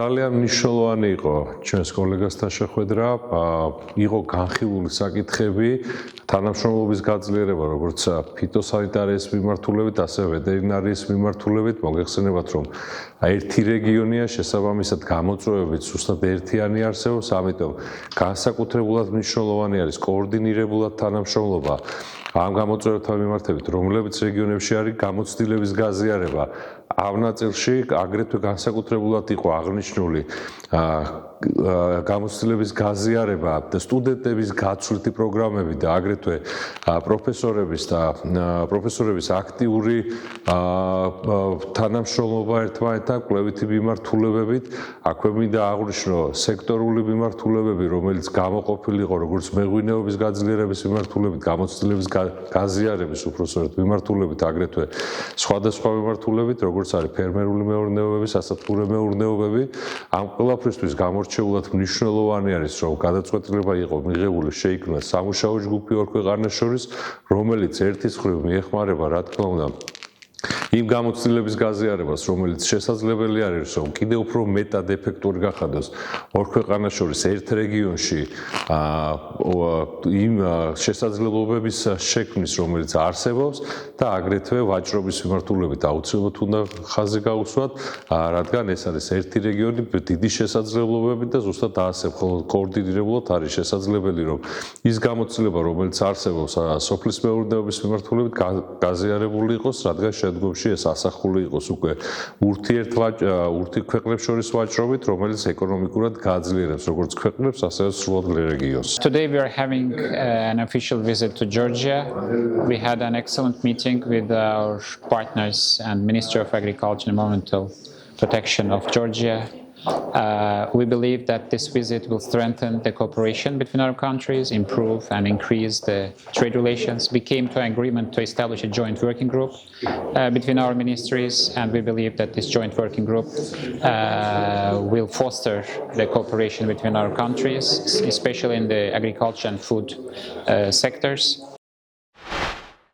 ძალიან მნიშვნელოვანი იყო ჩვენს კოლეგასთან შეხვედრა, იყო განხილული საკითხები, თანამშრომლობის გაძლიერება, როგორც ფიტოსანიტარიის მიმართულებით, ასევე ვეტერინარიის მიმართულებით, მოგეხსენებათ, რომ ერთი რეგიონია, შესაბამისად გამოწვევებით ზუსტად ერთიანი არსებობს, ამიტომ განსაკუთრებულად მნიშვნელოვანი არის კოორდინირებულად თანამშრომლობა ამ გამოწვევებთან მიმართებით, რომლებიც რეგიონებში არის გამოცდილების გაზიარება. ამ ნაწილში აგრეთვე განსაკუთრებულად იყო აღნიშნული გამოცდილების გაზიარება და სტუდენტების გაცვლითი პროგრამები და აგრეთვე პროფესორების აქტიური თანამშრომლობა ერთმანეთთან კვლევითი მიმართულებებით. აქვე მინდა აღვნიშნო სექტორული მიმართულებები, რომელიც გამოყოფილი იყო როგორც მეღვინეობის გაძლიერების მიმართულებით, გამოცდილების გაზიარების უпроსორეთ მიმართულებით, აგრეთვე სხვადასხვა მიმართულებით, როგორც არის ფერმერული მეურნეობები, სასათბურე მეურნეობები. ამ ყველაფრისთვის გამორჩეულად მნიშვნელოვანი არის, რომ გადაწყვეტილება იყო მიღებული შეიქმნა სამუშაო ჯგუფი ორ ქვეყანას შორის, რომელიც ერთის მხრივ მიეხმარება, რა თქმა უნდა, იმ გამოცდილების გაზიარებას, რომელიც შესაძლებელი არის, რომ კიდევ უფრო მეტად ეფექტური გახადოს ორ ქვეყანას შორის ერთ რეგიონში იმ შესაძლებლობების შექმნის, რომელიც არსებობს და აგრეთვე ვაჭრობის მიმართულებით აუცილებლად უნდა ხაზი გაუსვათ, რადგან ეს არის ერთი რეგიონი დიდი შესაძლებლობებით და ზუსტად ასე კოორდინირებულად არის შესაძლებელი, რომ ის გამოცდილება, რომელიც არსებობს სოფლის მეურნეობის მიმართულებით, გაზიარებული იყოს, რადგან შედგომში ეს ასახული იყოს უკვე ურთი ქვეყნებს შორის ვაჭრობით, რომელიც ეკონომიკურად გააძლიერებს როგორც ქვეყნებს, ასევე სრულად რეგიონს. Today we are having an official visit to Georgia. We had an excellent meeting with our partners and Ministry of Agriculture and Environmental Protection of Georgia. We believe that this visit will strengthen the cooperation between our countries, improve and increase the trade relations. We came to an agreement to establish a joint working group between our ministries, and we believe that this joint working group will foster the cooperation between our countries, especially in the agriculture and food sectors.